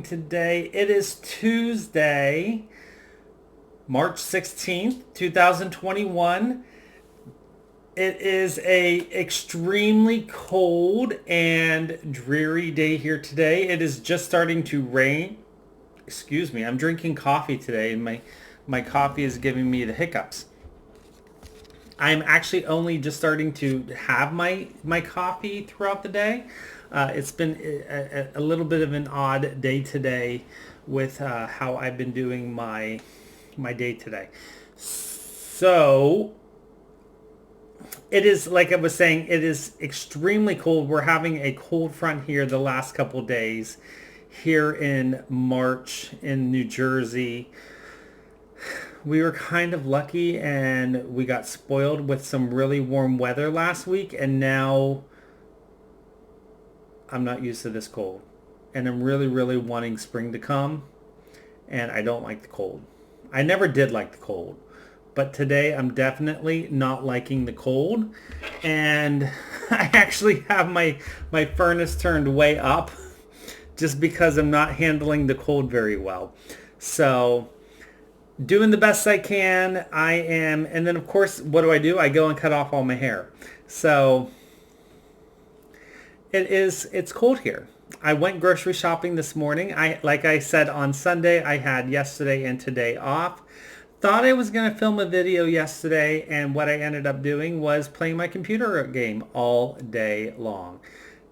today? It is Tuesday, March 16th, 2021. It is a extremely cold and dreary day here today. It is just starting to rain. Excuse me, I'm drinking coffee today and my coffee is giving me the hiccups. I'm actually only just starting to have my coffee throughout the day. It's been a little bit of an odd day today with how I've been doing my day today. So it is, like I was saying, it is extremely cold. We're having a cold front here the last couple days here in March in New Jersey. We were kind of lucky and we got spoiled with some really warm weather last week, and now I'm not used to this cold. And I'm really wanting spring to come, and I don't like the cold. I never did like the cold, but today I'm definitely not liking the cold. And I actually have my furnace turned way up just because I'm not handling the cold very well. So doing the best I can. I am, and then of course, what do? I go and cut off all my hair. So it's cold here. I went grocery shopping this morning. Like I said on Sunday, I had yesterday and today off. Thought I was going to film a video yesterday, and what I ended up doing was playing my computer game all day long.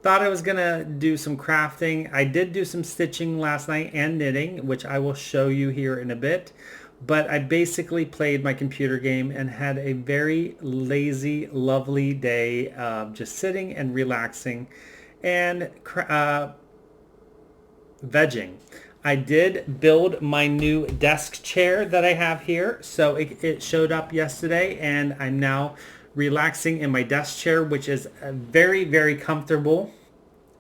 Thought I was going to do some crafting. I did do some stitching last night and knitting, which I will show you here in a bit. But I basically played my computer game and had a very lazy, lovely day of just sitting and relaxing and vegging. I did build my new desk chair that I have here. So it showed up yesterday, and I'm now relaxing in my desk chair, which is very comfortable.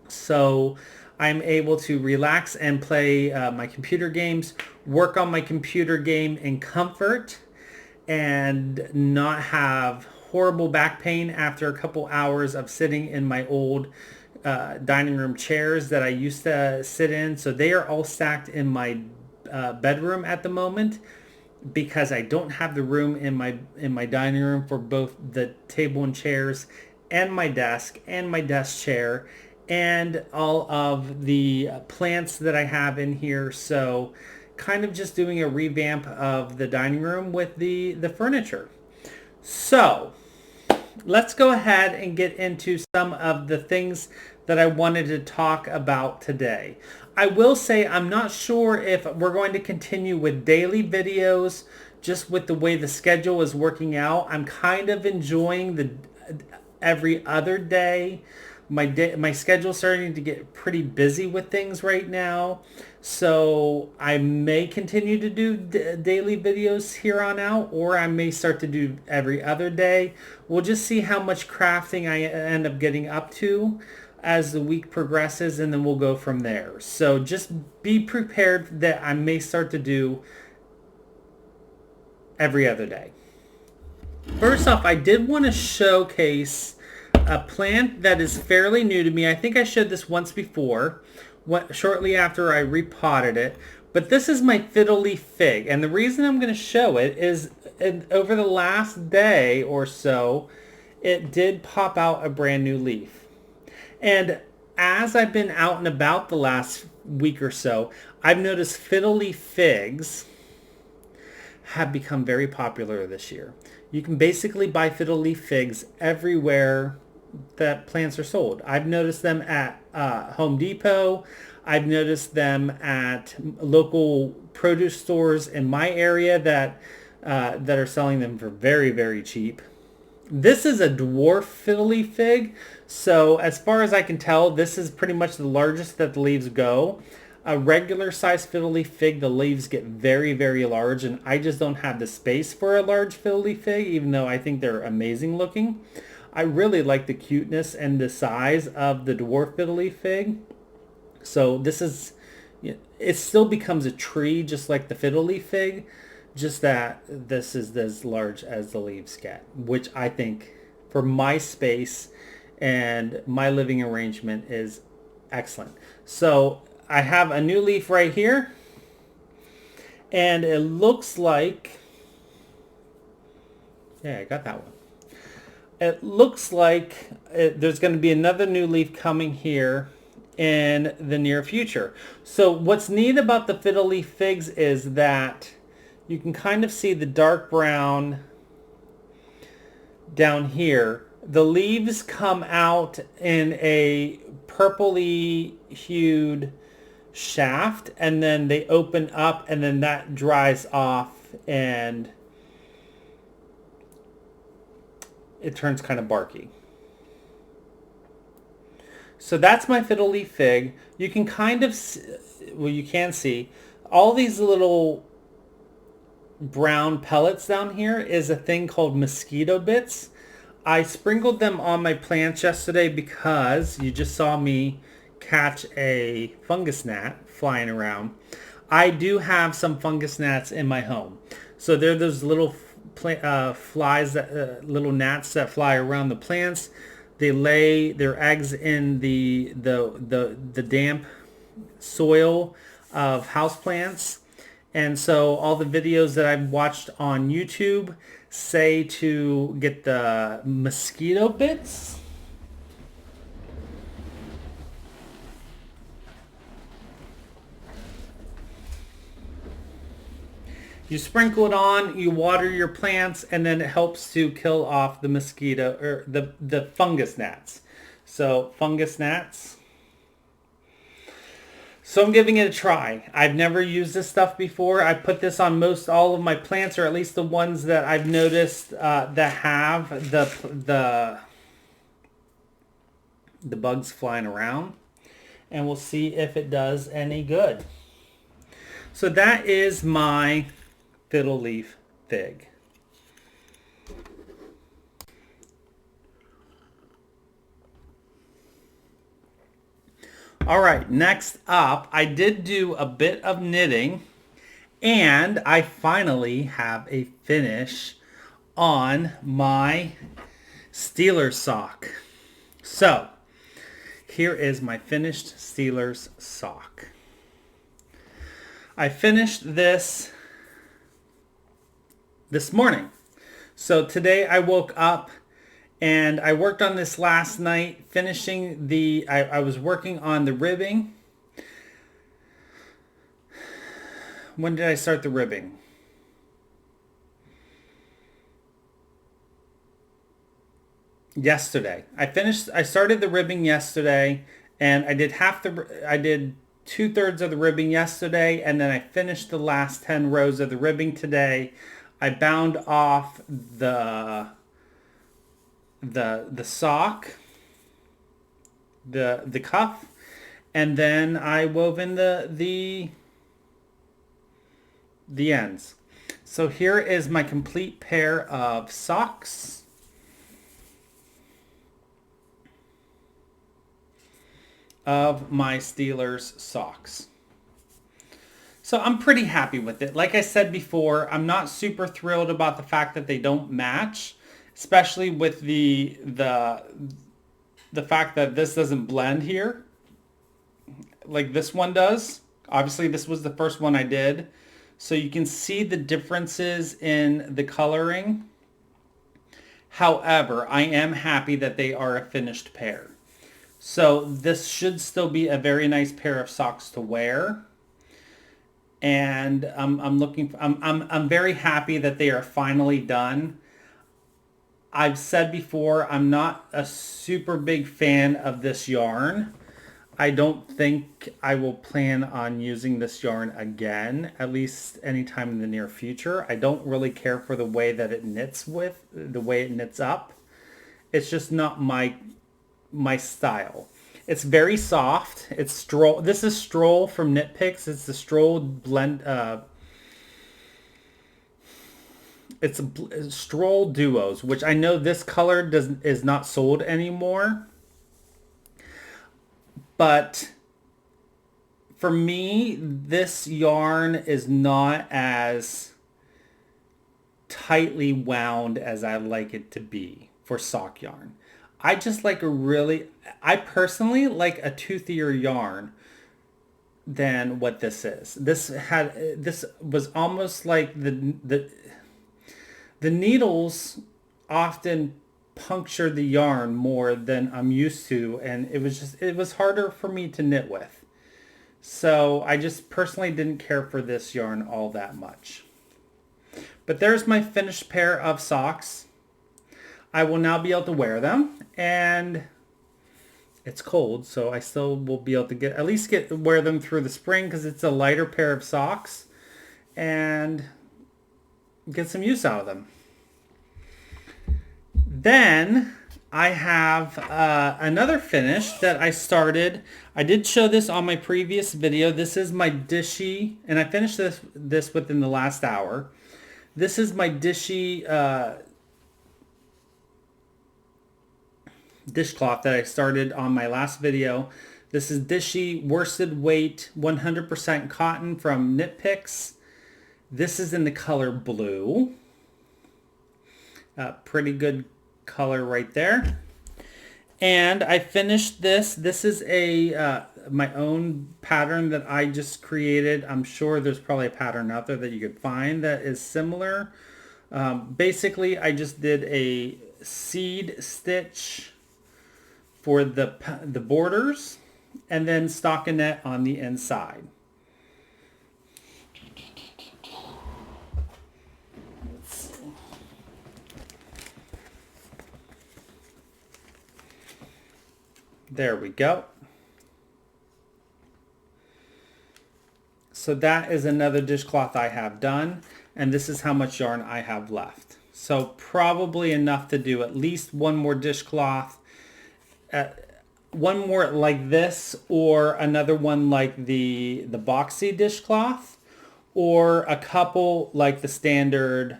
So I'm able to relax and play my computer games, work on my computer game in comfort, and not have horrible back pain after a couple hours of sitting in my old dining room chairs that I used to sit in. So they are all stacked in my bedroom at the moment because I don't have the room in my dining room for both the table and chairs and my desk chair and all of the plants that I have in here. So kind of just doing a revamp of the dining room with the furniture. So let's go ahead and get into some of the things that I wanted to talk about today. I will say I'm not sure if we're going to continue with daily videos just with the way the schedule is working out. I'm kind of enjoying the every other day. My schedule's starting to get pretty busy with things right now, so I may continue to do daily videos here on out, or I may start to do every other day. We'll just see how much crafting I end up getting up to as the week progresses, and then we'll go from there. So just be prepared that I may start to do every other day. First off, I did want to showcase a plant that is fairly new to me. I think I showed this once before, shortly after I repotted it. But this is my fiddle leaf fig. And the reason I'm going to show it is over the last day or so, it did pop out a brand new leaf. And as I've been out and about the last week or so, I've noticed fiddle leaf figs have become very popular this year. You can basically buy fiddle leaf figs everywhere that plants are sold. I've noticed them at Home Depot. I've noticed them at local produce stores in my area that are selling them for very cheap. This is a dwarf fiddle leaf fig. So as far as I can tell, this is pretty much the largest that the leaves go. A regular size fiddle leaf fig, the leaves get very large, and I just don't have the space for a large fiddle leaf fig, even though I think they're amazing looking. I really like the cuteness and the size of the dwarf fiddle leaf fig. So this is, it still becomes a tree just like the fiddle leaf fig, just that this is as large as the leaves get, which I think for my space and my living arrangement is excellent. So I have a new leaf right here, and it looks like, yeah, I got that one. It looks like there's going to be another new leaf coming here in the near future. So what's neat about the fiddle leaf figs is that you can kind of see the dark brown down here. The leaves come out in a purpley hued shaft, and then they open up, and then that dries off and it turns kind of barky. So that's my fiddle leaf fig. You can kind of, well, you can see all these little brown pellets down here is a thing called mosquito bits. I sprinkled them on my plants yesterday because you just saw me catch a fungus gnat flying around. I do have some fungus gnats in my home. So they're those little flies, that little gnats that fly around the plants. They lay their eggs in the damp soil of houseplants. And so all the videos that I've watched on YouTube say to get the mosquito bits. You sprinkle it on, you water your plants, and then it helps to kill off the mosquito or the fungus gnats. So fungus gnats. So I'm giving it a try. I've never used this stuff before. I put this on most all of my plants, or at least the ones that I've noticed that have the bugs flying around. And we'll see if it does any good. So that is my fiddle leaf fig. All right, next up, I did do a bit of knitting, and I finally have a finish on my Steelers sock. So here is my finished Steelers sock. I finished this morning. So today I woke up and I worked on this last night, finishing I was working on the ribbing. When did I start the ribbing? Yesterday. I started the ribbing yesterday, and I did 2/3 of the ribbing yesterday, and then I finished the last 10 rows of the ribbing today. I bound off the sock, the cuff, and then I wove in the ends. So here is my complete pair of socks. Of my Steelers socks. So I'm pretty happy with it. Like I said before, I'm not super thrilled about the fact that they don't match, especially with the fact that this doesn't blend here like this one does. Obviously this was the first one I did, so you can see the differences in the coloring. However, I am happy that they are a finished pair. So this should still be a very nice pair of socks to wear. And I'm very happy that they are finally done. I've said before, I'm not a super big fan of this yarn. I don't think I will plan on using this yarn again, at least anytime in the near future. I don't really care for the way that it knits the way it knits up. It's just not my style. It's very soft. It's Stroll. This is Stroll from Knit Picks. It's the Stroll blend. It's Stroll Duos, which I know this color is not sold anymore. But for me, this yarn is not as tightly wound as I like it to be for sock yarn. I personally like a toothier yarn. than what this is. This was almost like the needles often puncture the yarn more than I'm used to, and it was harder for me to knit with. So I just personally didn't care for this yarn all that much. But there's my finished pair of socks. I will now be able to wear them, and it's cold, so I still will be able to at least wear them through the spring because it's a lighter pair of socks, and get some use out of them. Then I have another finish that I started. I did show this on my previous video. This is my Dishy, and I finished this within the last hour. This is my Dishy dishcloth that I started on my last video. This is Dishy worsted weight 100% cotton from Knit Picks. This is in the color blue. Pretty good color right there. And I finished this. This is my own pattern that I just created. I'm sure there's probably a pattern out there that you could find that is similar. Basically, I just did a seed stitch for the borders, and then stockinette on the inside. Let's see. There we go. So that is another dishcloth I have done, and this is how much yarn I have left. So probably enough to do at least one more dishcloth, one more like this, or another one like the boxy dishcloth, or a couple like the standard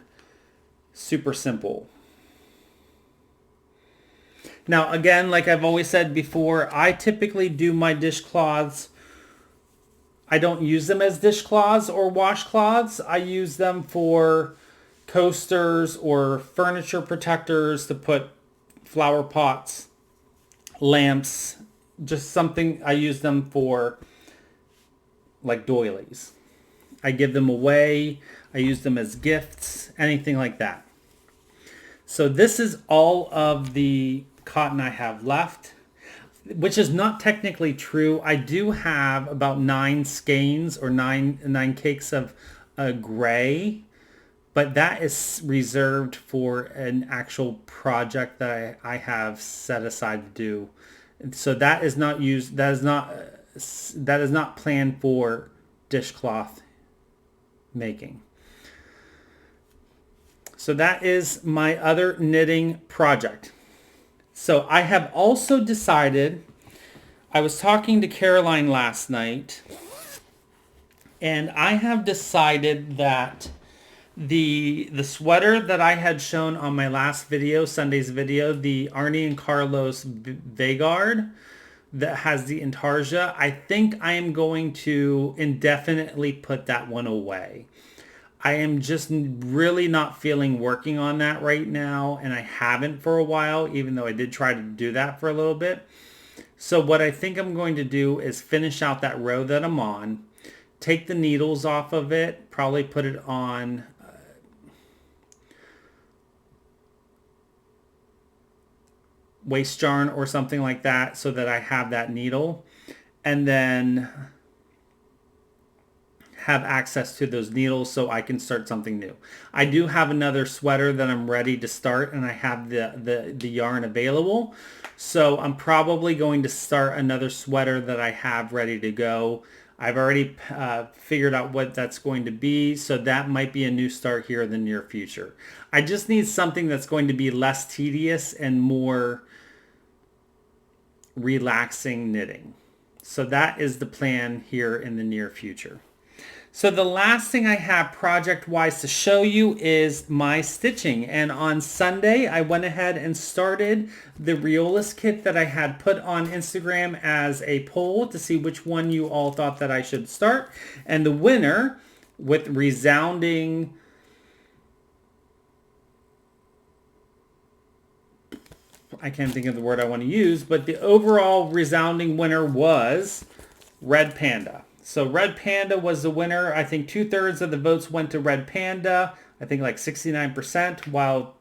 super simple. Now again, like I've always said before, I typically do my dishcloths, I don't use them as dishcloths or washcloths. I use them for coasters or furniture protectors to put flower pots, lamps, just something. I use them for like doilies. I give them away. I use them as gifts, anything like that. So this is all of the cotton I have left, which is not technically true. I do have about 9 skeins or nine cakes of gray, but that is reserved for an actual project that I have set aside to do. So that is not used. That is not planned for dishcloth making. So that is my other knitting project. So I have also decided, I was talking to Caroline last night, and I have decided that the sweater that I had shown on my last video, Sunday's video, the Arnie and Carlos Vegard that has the intarsia, I think I am going to indefinitely put that one away. I am just really not feeling working on that right now, and I haven't for a while, even though I did try to do that for a little bit. So what I think I'm going to do is finish out that row that I'm on, take the needles off of it, probably put it on waste yarn or something like that so that I have that needle, and then have access to those needles so I can start something new. I do have another sweater that I'm ready to start, and I have the yarn available. So I'm probably going to start another sweater that I have ready to go. I've already figured out what that's going to be, so that might be a new start here in the near future. I just need something that's going to be less tedious and more relaxing knitting. So that is the plan here in the near future. So the last thing I have project-wise to show you is my stitching. And on Sunday, I went ahead and started the Riolis kit that I had put on Instagram as a poll to see which one you all thought that I should start. And the winner, with resounding I can't think of the word I want to use, but the overall resounding winner was Red Panda. So Red Panda was the winner. I think 2/3 of the votes went to Red Panda. I think like 69%, while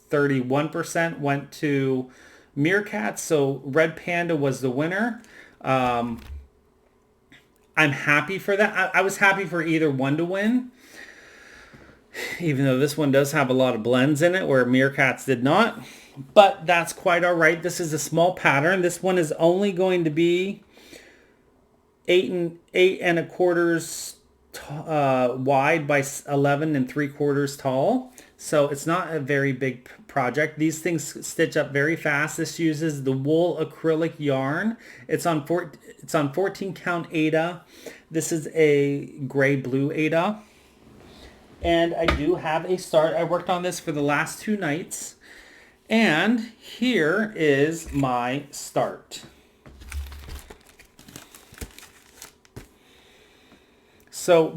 31% went to Meerkat. So Red Panda was the winner. I'm happy for that. I was happy for either one to win, even though this one does have a lot of blends in it where Meerkats did not. But that's quite all right. This is a small pattern. This one is only going to be 8 1/4 wide by 11 3/4 tall. So it's not a very big project. These things stitch up very fast. This uses the wool acrylic yarn. It's on 14 count Aida. This is a gray blue Aida. And I do have a start. I worked on this for the last 2 nights. And here is my start. So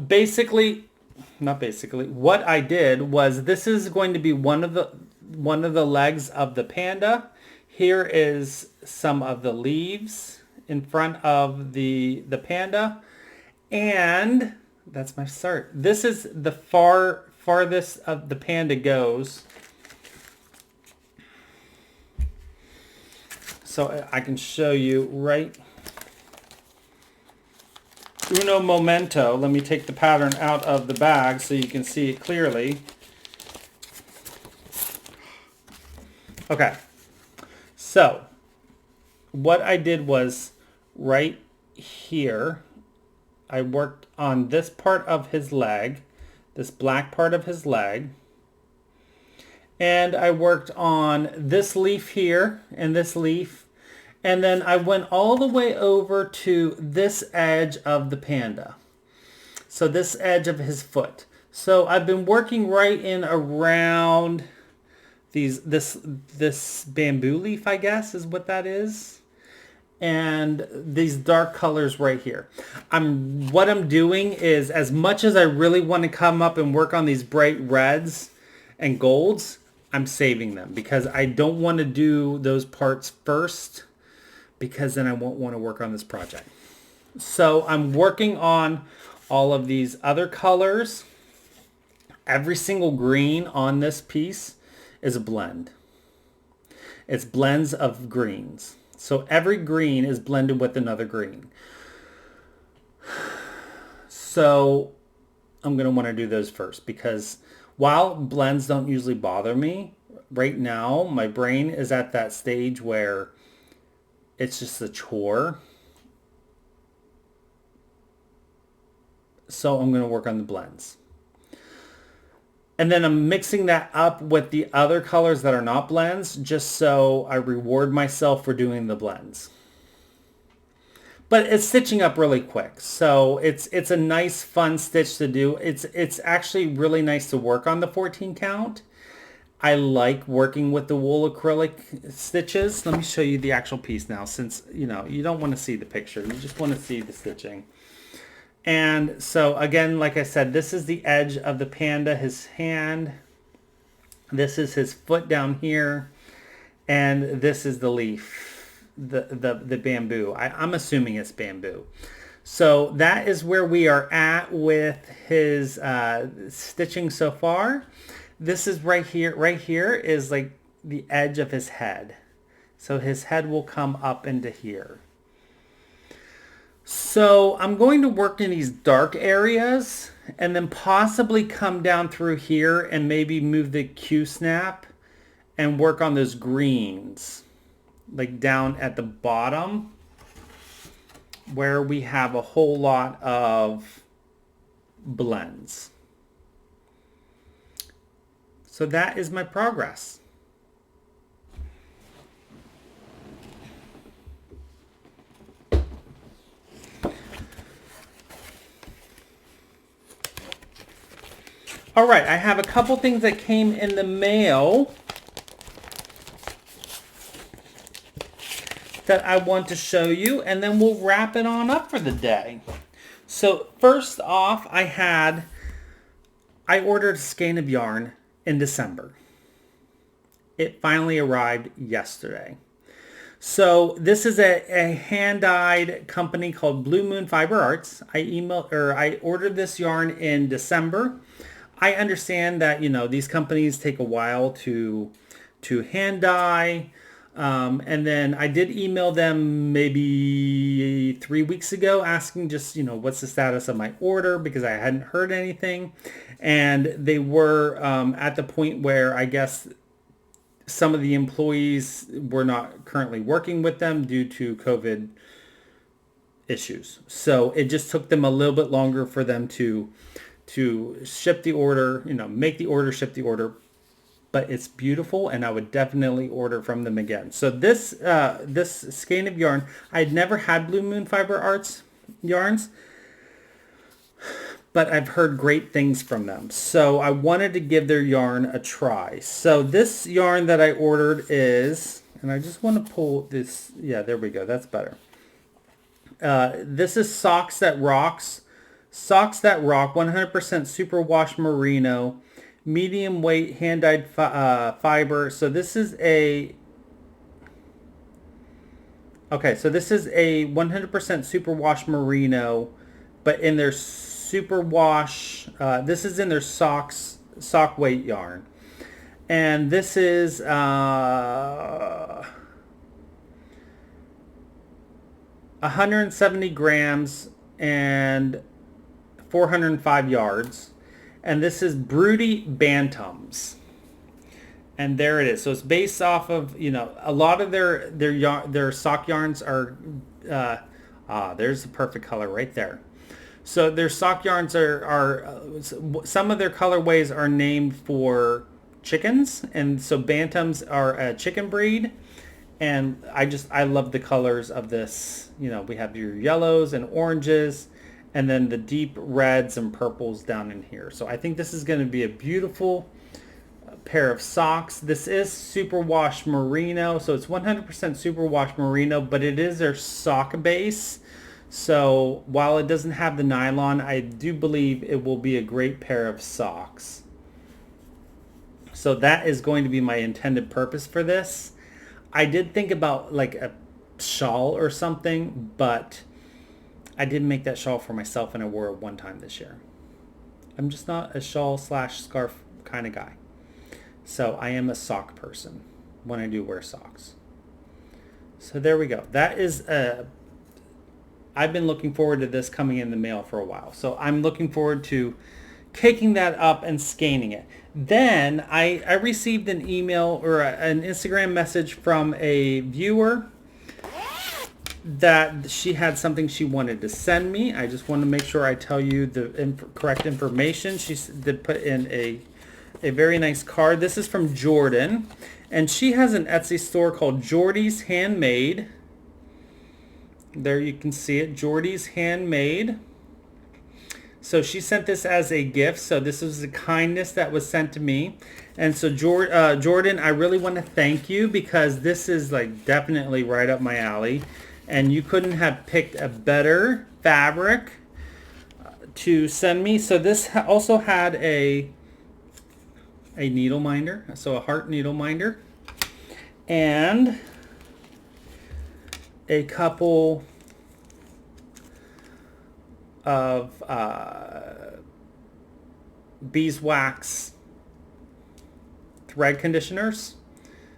what I did was, this is going to be one of the legs of the panda. Here is some of the leaves in front of the panda, and that's my start. This is the farthest of the panda goes. So I can show you right. Uno momento. Let me take the pattern out of the bag so you can see it clearly. Okay. So what I did was, right here, I worked on this part of his leg, this black part of his leg. And I worked on this leaf here and this leaf. And then I went all the way over to this edge of the panda. So this edge of his foot. So I've been working right in around this bamboo leaf, I guess is what that is. And these dark colors right here. What I'm doing is, as much as I really want to come up and work on these bright reds and golds, I'm saving them because I don't want to do those parts first, because then I won't want to work on this project. So I'm working on all of these other colors. Every single green on this piece is a blend. It's blends of greens. So every green is blended with another green. So I'm going to want to do those first, because while blends don't usually bother me, right now my brain is at that stage where it's just a chore. So I'm going to work on the blends. And then I'm mixing that up with the other colors that are not blends, just so I reward myself for doing the blends. But it's stitching up really quick. So it's a nice fun stitch to do. It's actually really nice to work on the 14 count. I like working with the wool acrylic stitches. Let me show you the actual piece now, since you don't want to see the picture. You just want to see the stitching. And so again, like I said, this is the edge of the panda, his hand. This is his foot down here. And this is the leaf, the bamboo. I'm assuming it's bamboo. So that is where we are at with his stitching so far. This is right here. Right here is like the edge of his head. So his head will come up into here. So I'm going to work in these dark areas and then possibly come down through here and maybe move the Q-snap and work on those greens, like down at the bottom where we have a whole lot of blends. So that is my progress. All right, I have a couple things that came in the mail that I want to show you, and then we'll wrap it on up for the day. So first off, I ordered a skein of yarn in December. It finally arrived yesterday. So this is a hand-dyed company called Blue Moon Fiber Arts. I ordered this yarn in December. I understand that, you know, these companies take a while to hand dye. And then I did email them maybe 3 weeks ago asking just, you know, what's the status of my order because I hadn't heard anything. And they were at the point where I guess some of the employees were not currently working with them due to COVID issues. So it just took them a little bit longer for them to ship the order, you know, make the order, ship the order. But it's beautiful, and I would definitely order from them again. So this skein of yarn, I had never had Blue Moon Fiber Arts yarns, but I've heard great things from them. So I wanted to give their yarn a try. So this yarn that I ordered is, and I just want to pull this, yeah, there we go, that's better. This is Socks That Rock, 100% superwash merino, medium weight hand-dyed fiber. So this is a, okay, so this is a 100% superwash merino, but in their superwash, this is in their sock weight yarn. And this is 170 grams and 405 yards. And this is Broody Bantams. And there it is. So it's based off of, you know, a lot of their sock yarns are, there's the perfect color right there. So their sock yarns are some of their colorways are named for chickens. And so Bantams are a chicken breed. And I love the colors of this. You know, we have your yellows and oranges, and then the deep reds and purples down in here. So I think this is going to be a beautiful pair of socks. This is superwash merino, so it's 100% superwash merino, but it is their sock base. So while it doesn't have the nylon, I do believe it will be a great pair of socks. So that is going to be my intended purpose for this. I did think about like a shawl or something, but I did make that shawl for myself and I wore it one time this year. I'm just not a shawl / scarf kind of guy. So I am a sock person when I do wear socks. So there we go. That is I've been looking forward to this coming in the mail for a while. So I'm looking forward to caking that up and scanning it. Then I received an email or an Instagram message from a viewer that she had something she wanted to send me. I just want to make sure I tell you the correct information. She did put in a very nice card. This is from Jordan, and she has an Etsy store called Jordy's Handmade. There you can see it, Jordy's Handmade. So she sent this as a gift. So this is the kindness that was sent to me. And so Jordan, I really want to thank you because this is like definitely right up my alley. And you couldn't have picked a better fabric to send me. So this also had a needle minder, so a heart needle minder, and a couple of beeswax thread conditioners.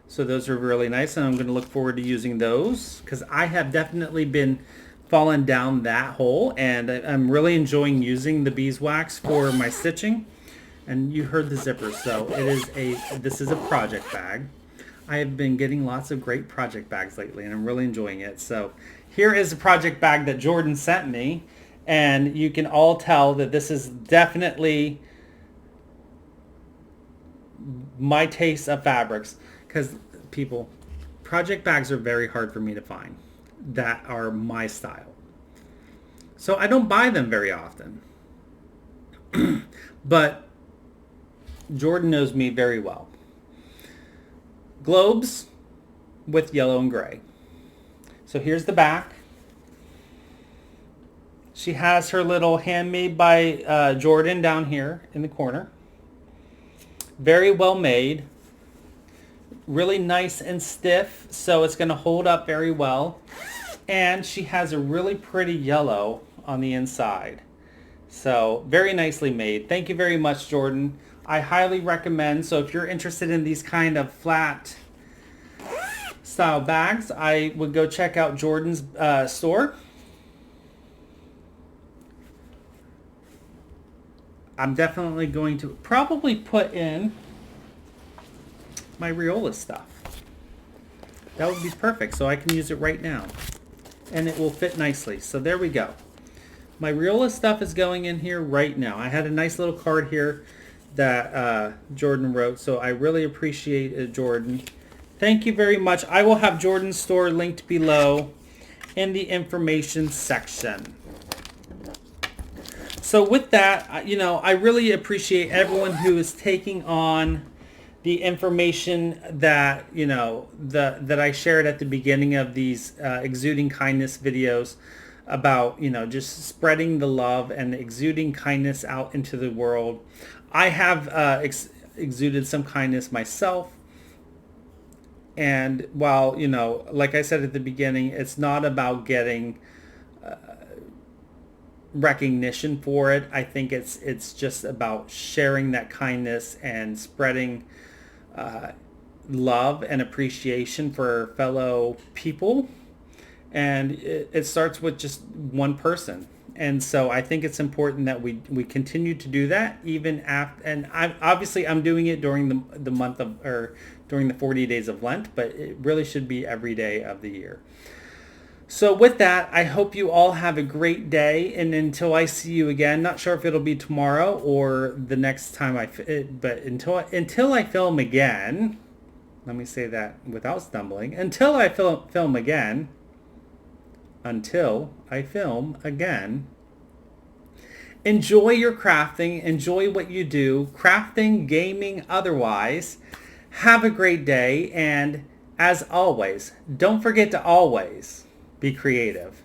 So those are really nice, and I'm going to look forward to using those because I have definitely been falling down that hole, and I'm really enjoying using the beeswax for my stitching. And you heard the zipper, so this is a project bag. I have been getting lots of great project bags lately, and I'm really enjoying it. So here is a project bag that Jordan sent me, and you can all tell that this is definitely my taste of fabrics. Because people, project bags are very hard for me to find that are my style. So I don't buy them very often. But Jordan knows me very well. Globes with yellow and gray. So here's the back. She has her little handmade by Jordan down here in the corner. Very well made. really nice and stiff, so it's going to hold up very well. And she has a really pretty yellow on the inside. So very nicely made. Thank you very much, Jordan. I highly recommend. So if you're interested in these kind of flat style bags, I would go check out Jordan's store. I'm definitely going to probably put in my Riola stuff. That would be perfect, so I can use it right now. And it will fit nicely. So there we go. My Riola stuff is going in here right now. I had a nice little card here that Jordan wrote, so I really appreciate it, Jordan. Thank you very much. I will have Jordan's store linked below in the information section. So with that, I really appreciate everyone who is taking on the information that, that I shared at the beginning of these exuding kindness videos about, just spreading the love and exuding kindness out into the world. I have exuded some kindness myself. And while, like I said at the beginning, it's not about getting recognition for it. I think it's just about sharing that kindness and spreading love and appreciation for fellow people. And it starts with just one person. And so I think it's important that we continue to do that even after, and I'm doing it during the month of, or during the 40 days of Lent, but it really should be every day of the year. So with that, I hope you all have a great day, and until I see you again, not sure if it'll be tomorrow or the next time but until I film again, let me say that without stumbling, until I film again, enjoy your crafting, enjoy what you do, crafting, gaming, otherwise. Have a great day, and as always, don't forget to always be creative.